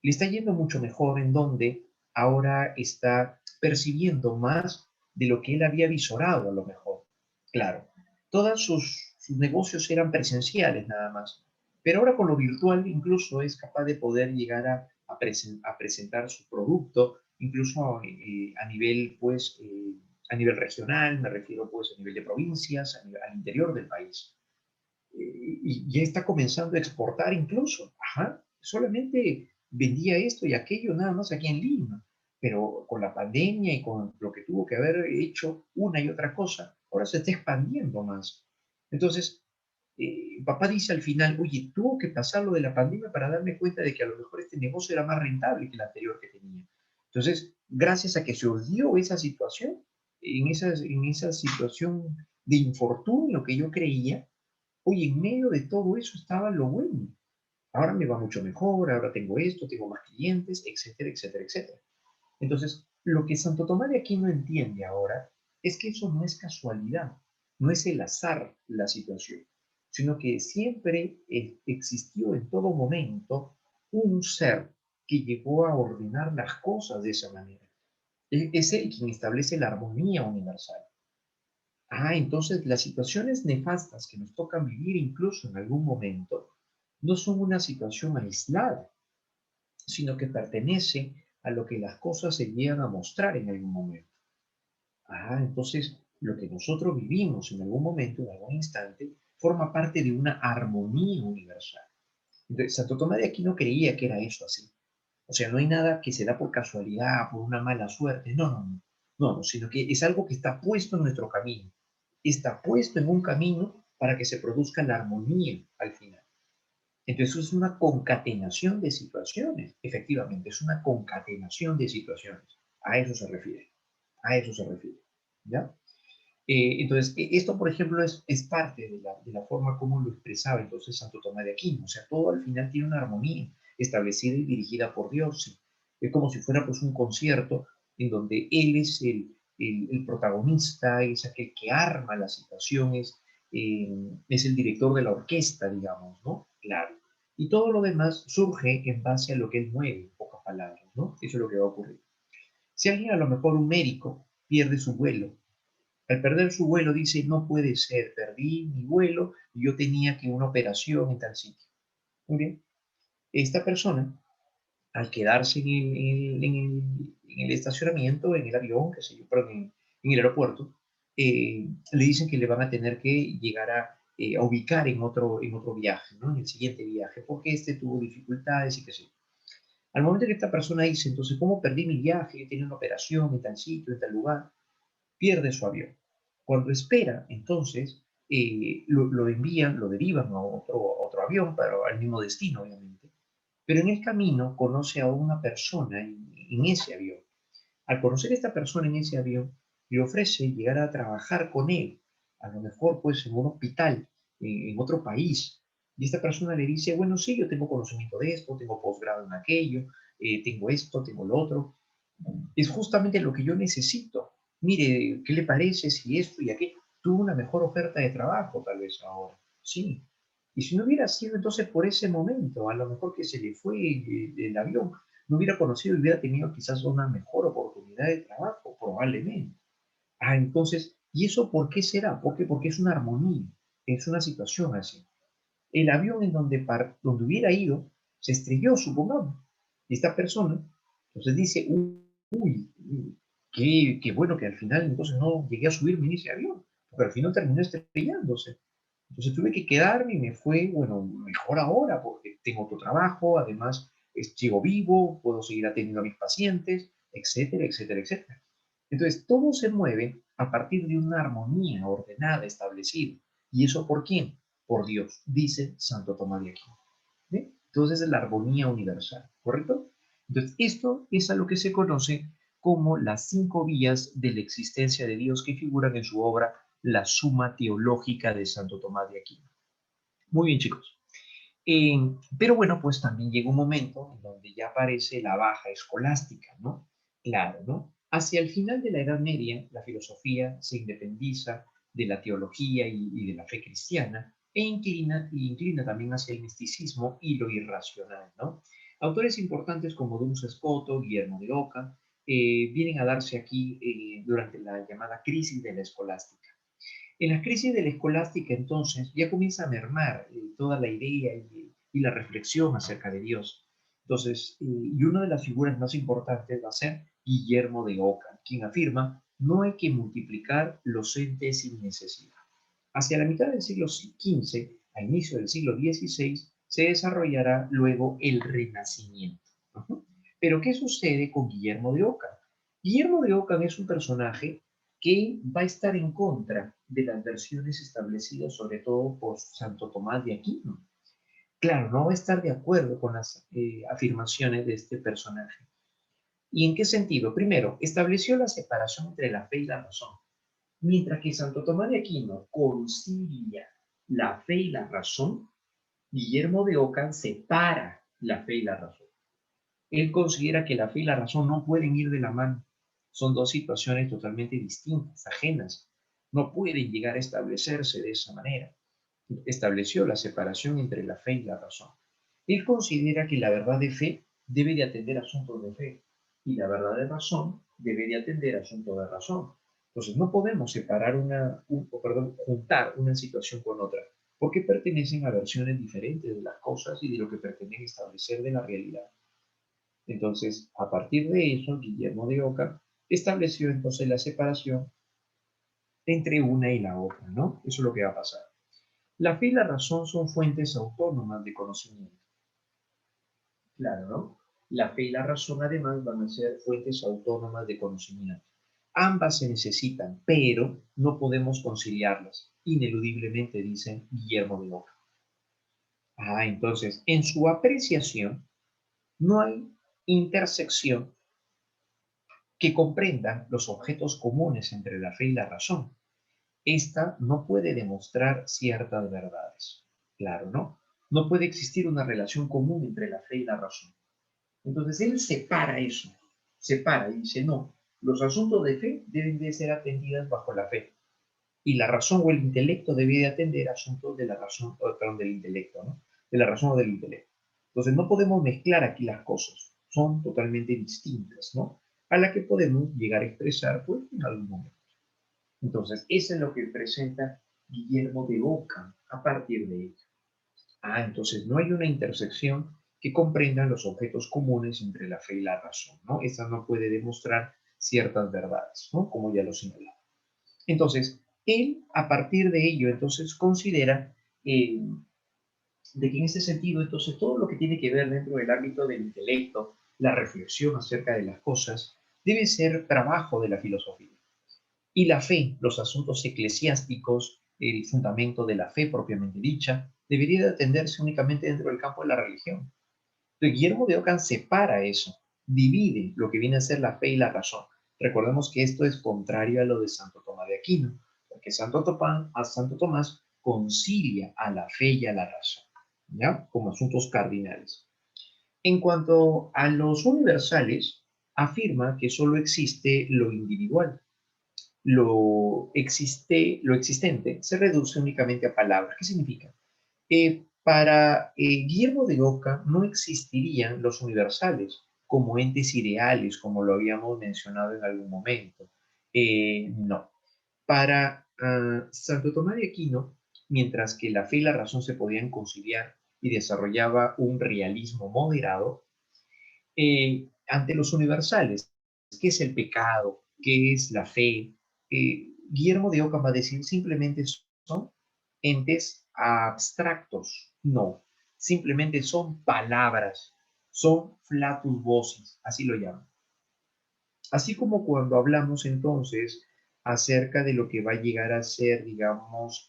Speaker 1: le está yendo mucho mejor en donde ahora está percibiendo más de lo que él había visorado a lo mejor. Claro, todos sus negocios eran presenciales nada más, pero ahora con lo virtual incluso es capaz de poder llegar a presentar su producto, incluso a nivel, pues, a nivel regional, me refiero pues a nivel de provincias, al interior del país y ya está comenzando a exportar incluso. Solamente vendía esto y aquello nada más aquí en Lima, pero con la pandemia y con lo que tuvo que haber hecho una y otra cosa, ahora se está expandiendo más. Entonces, papá dice al final, oye, tuvo que pasar lo de la pandemia para darme cuenta de que a lo mejor este negocio era más rentable que el anterior que tenía. Entonces, gracias a que se dio esa situación, en esa situación de infortunio que yo creía, oye, en medio de todo eso estaba lo bueno. Ahora me va mucho mejor, ahora tengo esto, tengo más clientes, etcétera, etcétera, etcétera. Entonces, lo que Santo Tomás de Aquino entiende ahora es que eso no es casualidad, no es el azar la situación, sino que siempre existió en todo momento un ser que llegó a ordenar las cosas de esa manera. Es él quien establece la armonía universal. Entonces las situaciones nefastas que nos tocan vivir incluso en algún momento no son una situación aislada, sino que pertenece a lo que las cosas se llegan a mostrar en algún momento. Entonces lo que nosotros vivimos en algún momento, en algún instante, forma parte de una armonía universal. Entonces, Santo Tomás de Aquino creía que era eso así. O sea, no hay nada que se da por casualidad, por una mala suerte. No, no, no. No, sino que es algo que está puesto en nuestro camino. Está puesto en un camino para que se produzca la armonía al final. Entonces, es una concatenación de situaciones. Efectivamente, es una concatenación de situaciones. A eso se refiere. A eso se refiere. ¿Ya? Entonces, esto, por ejemplo, es parte de la forma como lo expresaba entonces Santo Tomás de Aquino. O sea, todo al final tiene una armonía establecida y dirigida por Dios. ¿Sí? Es como si fuera pues un concierto en donde Él es el protagonista, es aquel que arma las situaciones, es el director de la orquesta, digamos, ¿no? Claro. Y todo lo demás surge en base a lo que Él mueve, en pocas palabras, ¿no? Eso es lo que va a ocurrir. Si alguien, a lo mejor un médico, pierde su vuelo, al perder su vuelo dice, no puede ser, perdí mi vuelo y yo tenía que una operación en tal sitio. Muy bien. Esta persona, al quedarse en el estacionamiento, en el avión, qué sé yo, perdón, en el aeropuerto, le dicen que le van a tener que llegar a ubicar en otro viaje, ¿no? En el siguiente viaje, porque este tuvo dificultades y qué sé yo. Al momento que esta persona dice, entonces, ¿cómo perdí mi viaje? Yo tenía una operación en tal sitio, en tal lugar, pierde su avión. Cuando espera, entonces, lo envían, lo derivan a otro avión, pero al mismo destino, obviamente. Pero en el camino conoce a una persona en ese avión. Al conocer a esta persona en ese avión, le ofrece llegar a trabajar con él, a lo mejor pues en un hospital, en otro país. Y esta persona le dice, bueno, sí, yo tengo conocimiento de esto, tengo posgrado en aquello, tengo esto, tengo lo otro. Es justamente lo que yo necesito. Mire, ¿qué le parece si esto y aquello? Tuvo una mejor oferta de trabajo tal vez ahora. Sí. Y si no hubiera sido entonces por ese momento, a lo mejor que se le fue el avión, no hubiera conocido y hubiera tenido quizás una mejor oportunidad de trabajo, probablemente. Entonces, ¿y eso por qué será? ¿Por qué? Porque es una armonía, es una situación así. El avión en donde hubiera ido se estrelló, supongamos. Y esta persona, entonces dice, uy, qué bueno que al final entonces no llegué a subirme en ese avión, porque al final terminó estrellándose. Entonces tuve que quedarme y me fue, bueno, mejor ahora porque tengo otro trabajo, además sigo vivo, puedo seguir atendiendo a mis pacientes, etcétera, etcétera, etcétera. Entonces todo se mueve a partir de una armonía ordenada, establecida. ¿Y eso por quién? Por Dios, dice Santo Tomás de Aquino. ¿Sí? Entonces es la armonía universal, ¿correcto? Entonces esto es a lo que se conoce como las 5 vías de la existencia de Dios que figuran en su obra La Suma Teológica de Santo Tomás de Aquino. Muy bien, chicos. Pero bueno, pues también llega un momento en donde ya aparece la baja escolástica, ¿no? Claro, ¿no? Hacia el final de la Edad Media, la filosofía se independiza de la teología y de la fe cristiana e inclina también hacia el misticismo y lo irracional, ¿no? Autores importantes como Duns Scoto, Guillermo de Oca, vienen a darse aquí durante la llamada crisis de la escolástica. En la crisis de la escolástica, entonces, ya comienza a mermar toda la idea y la reflexión acerca de Dios. Entonces, y una de las figuras más importantes va a ser Guillermo de Oca, quien afirma, no hay que multiplicar los entes sin necesidad. Hacia la mitad del siglo XV, a inicio del siglo XVI, se desarrollará luego el Renacimiento. Ujú. Pero, ¿qué sucede con Guillermo de Oca? Guillermo de Ockham es un personaje que va a estar en contra de las versiones establecidas sobre todo por Santo Tomás de Aquino. Claro, no va a estar de acuerdo con las afirmaciones de este personaje. ¿Y en qué sentido? Primero, estableció la separación entre la fe y la razón. Mientras que Santo Tomás de Aquino concilia la fe y la razón, Guillermo de Ockham separa la fe y la razón. Él considera que la fe y la razón no pueden ir de la mano. Son dos situaciones totalmente distintas, ajenas. No pueden llegar a establecerse de esa manera. Estableció la separación entre la fe y la razón. Él considera que la verdad de fe debe de atender asuntos de fe y la verdad de razón debe de atender asuntos de razón. Entonces, no podemos separar juntar una situación con otra, porque pertenecen a versiones diferentes de las cosas y de lo que pretenden establecer de la realidad. Entonces, a partir de eso, Guillermo de Oca estableció entonces la separación entre una y la otra, ¿no? Eso es lo que va a pasar. La fe y la razón son fuentes autónomas de conocimiento. Claro, ¿no? La fe y la razón además van a ser fuentes autónomas de conocimiento. Ambas se necesitan, pero no podemos conciliarlas. Ineludiblemente, dicen Guillermo de Oca. Entonces, en su apreciación, no hay intersección que comprendan los objetos comunes entre la fe y la razón. Esta no puede demostrar ciertas verdades. Claro, ¿no? No puede existir una relación común entre la fe y la razón. Entonces él separa eso, separa y dice, no, los asuntos de fe deben de ser atendidos bajo la fe. Y la razón o el intelecto debe de atender asuntos de la razón, perdón, del intelecto, ¿no? De la razón o del intelecto. Entonces no podemos mezclar aquí las cosas, son totalmente distintas, ¿no? A la que podemos llegar a expresar, pues, en algún momento. Entonces, eso es lo que presenta Guillermo de Ockham a partir de ello. Entonces no hay una intersección que comprenda los objetos comunes entre la fe y la razón, ¿no? Esta no puede demostrar ciertas verdades, ¿no? Como ya lo señalé. Entonces, él a partir de ello, entonces considera de que en ese sentido, entonces, todo lo que tiene que ver dentro del ámbito del intelecto, la reflexión acerca de las cosas, debe ser trabajo de la filosofía. Y la fe, los asuntos eclesiásticos, el fundamento de la fe propiamente dicha, debería de atenderse únicamente dentro del campo de la religión. Entonces, Guillermo de Ockham separa eso, divide lo que viene a ser la fe y la razón. Recordemos que esto es contrario a lo de Santo Tomás de Aquino, porque Santo Tomás concilia a la fe y a la razón, ¿ya? Como asuntos cardinales. En cuanto a los universales, afirma que solo existe lo individual, lo existente se reduce únicamente a palabras. ¿Qué significa? Para Guillermo de Oca no existirían los universales como entes ideales, como lo habíamos mencionado en algún momento. No. Para Santo Tomás de Aquino, mientras que la fe y la razón se podían conciliar y desarrollaba un realismo moderado, ante los universales, ¿qué es el pecado? ¿Qué es la fe? Guillermo de Ockham va a decir simplemente son entes abstractos. No, simplemente son palabras, son flatus vocis, así lo llaman. Así como cuando hablamos entonces acerca de lo que va a llegar a ser, digamos,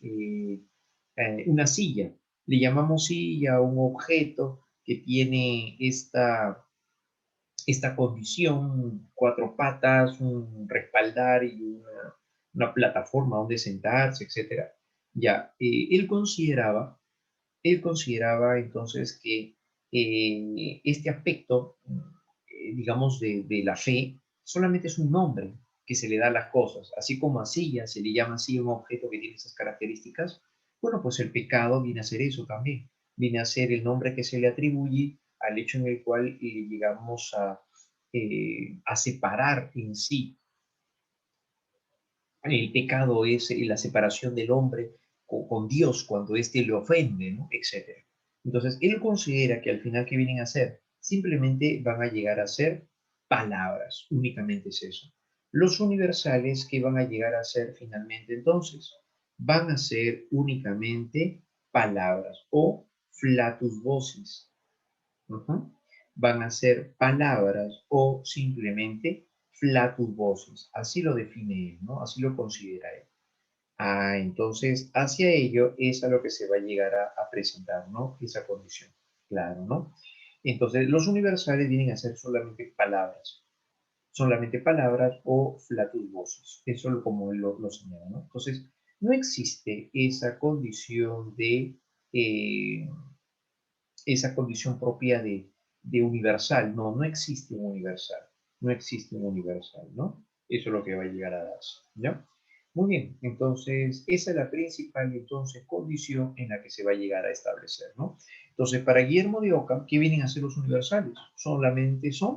Speaker 1: una silla. Le llamamos silla a un objeto que tiene esta condición, cuatro patas, un respaldar y una plataforma donde sentarse, etcétera. Ya, él consideraba entonces que este aspecto, digamos, de la fe, solamente es un nombre que se le da a las cosas, así como a silla se le llama así un objeto que tiene esas características. Bueno, pues el pecado viene a ser eso también, viene a ser el nombre que se le atribuye al hecho en el cual llegamos a separar en sí. El pecado es la separación del hombre con Dios cuando éste le ofende, ¿no? Etcétera. Entonces, él considera que al final, ¿qué vienen a ser? Simplemente van a llegar a ser palabras, únicamente es eso. Los universales, ¿qué van a llegar a ser finalmente entonces? Van a ser únicamente palabras o flatus vocis. Ujú. Van a ser palabras o simplemente flatus vocis. Así lo define él, ¿no? Así lo considera él. Entonces, hacia ello es a lo que se va a llegar a presentar, ¿no? Esa condición. Claro, ¿no? Entonces, los universales vienen a ser solamente palabras o flatus vocis. Eso es como él lo señala, ¿no? Entonces, no existe eh, esa condición propia de universal. No, no existe un universal. No existe un universal, ¿no? Eso es lo que va a llegar a darse, ¿no? Muy bien, entonces esa es la principal entonces condición en la que se va a llegar a establecer, ¿no? Entonces, para Guillermo de Ockham, ¿qué vienen a ser los universales? Solamente son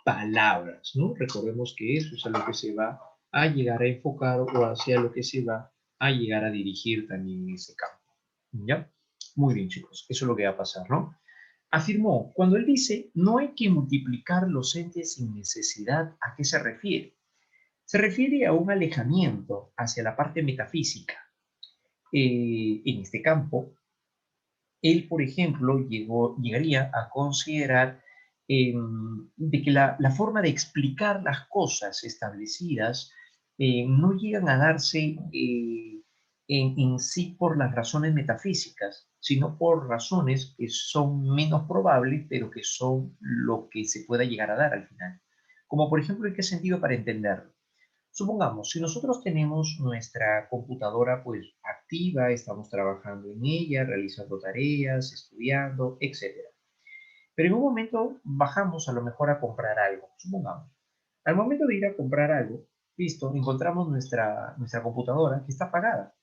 Speaker 1: palabras, ¿no? Recordemos que eso es a lo que se va a llegar a enfocar o hacia lo que se va a llegar a dirigir también en ese campo, ¿ya? Muy bien, chicos, eso es lo que va a pasar, ¿no? Afirmó, cuando él dice, no hay que multiplicar los entes sin necesidad, ¿a qué se refiere? Se refiere a un alejamiento hacia la parte metafísica. En este campo, él, por ejemplo, llegaría a considerar de que la forma de explicar las cosas establecidas no llegan a darse en sí por las razones metafísicas, sino por razones que son menos probables, pero que son lo que se pueda llegar a dar al final. Como por ejemplo, ¿en qué sentido para entenderlo? Supongamos, si nosotros tenemos nuestra computadora pues activa, estamos trabajando en ella, realizando tareas, estudiando, etcétera. Pero en un momento bajamos a lo mejor a comprar algo, supongamos. Al momento de ir a comprar algo, listo, encontramos nuestra computadora que está apagada.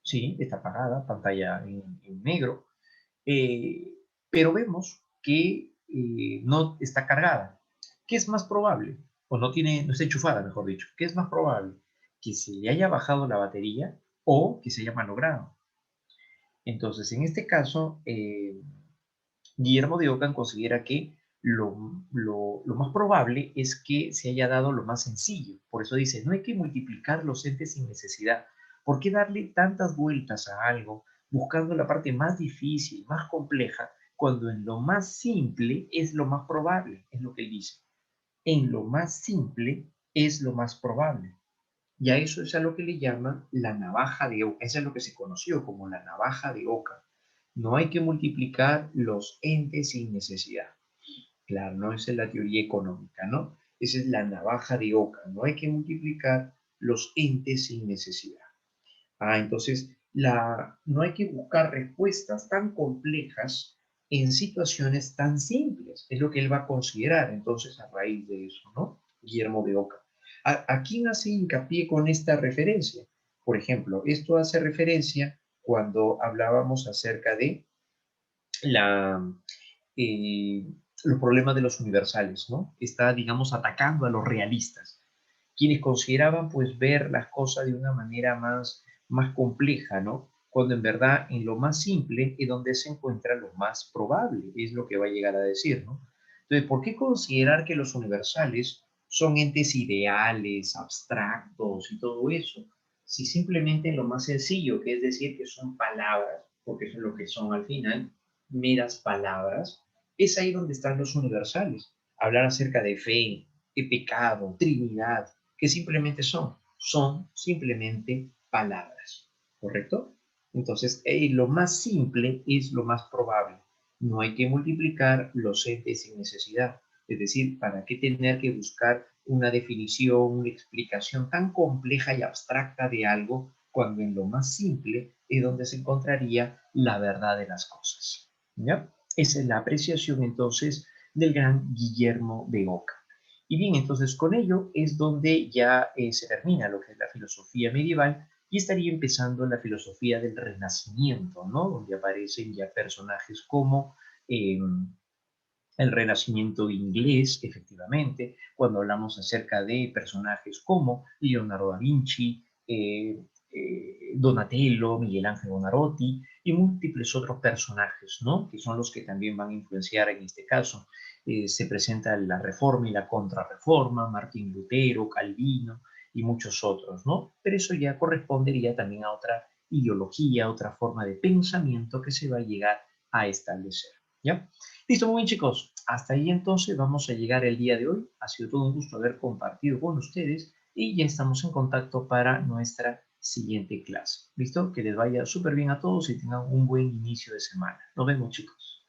Speaker 1: Sí, está apagada, pantalla en negro, eh, pero vemos que no está cargada. ¿Qué es más probable? O no está enchufada, mejor dicho. ¿Qué es más probable? Que se le haya bajado la batería o que se haya malogrado. Entonces, en este caso, Guillermo de Ockham considera que lo más probable es que se haya dado lo más sencillo. Por eso dice, no hay que multiplicar los entes sin necesidad. ¿Por qué darle tantas vueltas a algo buscando la parte más difícil, más compleja, cuando en lo más simple es lo más probable? Es lo que él dice. En lo más simple es lo más probable. Y a eso es a lo que le llaman la navaja de Ockham. Eso es lo que se conoció como la navaja de Ockham. No hay que multiplicar los entes sin necesidad. Claro, no esa es la teoría económica, ¿no? Esa es la navaja de Ockham. No hay que multiplicar los entes sin necesidad. Entonces, no hay que buscar respuestas tan complejas en situaciones tan simples. Es lo que él va a considerar entonces a raíz de eso, ¿no? Guillermo de Ockham. ¿A quién hace hincapié con esta referencia? Por ejemplo, esto hace referencia cuando hablábamos acerca de la, eh, los problemas de los universales, ¿no? Está, digamos, atacando a los realistas, quienes consideraban pues ver las cosas de una manera más compleja, ¿no? Cuando en verdad en lo más simple es donde se encuentra lo más probable, es lo que va a llegar a decir, ¿no? Entonces, ¿por qué considerar que los universales son entes ideales, abstractos y todo eso? Si simplemente en lo más sencillo, que es decir, que son palabras, porque eso es lo que son al final, meras palabras, es ahí donde están los universales. Hablar acerca de fe, de pecado, Trinidad, que simplemente son simplemente palabras, ¿correcto? Entonces, lo más simple es lo más probable. No hay que multiplicar los entes sin necesidad. Es decir, ¿para qué tener que buscar una definición, una explicación tan compleja y abstracta de algo cuando en lo más simple es donde se encontraría la verdad de las cosas? ¿Ya? Esa es la apreciación entonces del gran Guillermo de Ockham. Y bien, entonces con ello es donde ya se termina lo que es la filosofía medieval y estaría empezando la filosofía del Renacimiento, ¿no? Donde aparecen ya personajes como el Renacimiento inglés, efectivamente, cuando hablamos acerca de personajes como Leonardo da Vinci, Donatello, Miguel Ángel Bonarotti y múltiples otros personajes, ¿no? Que son los que también van a influenciar en este caso. Se presenta la Reforma y la Contrarreforma, Martín Lutero, Calvino y muchos otros, ¿no? Pero eso ya correspondería también a otra ideología, otra forma de pensamiento que se va a llegar a establecer, ¿ya? Listo, muy bien chicos. Hasta ahí entonces vamos a llegar el día de hoy. Ha sido todo un gusto haber compartido con ustedes y ya estamos en contacto para nuestra siguiente clase. ¿Listo? Que les vaya súper bien a todos y tengan un buen inicio de semana. Nos vemos chicos.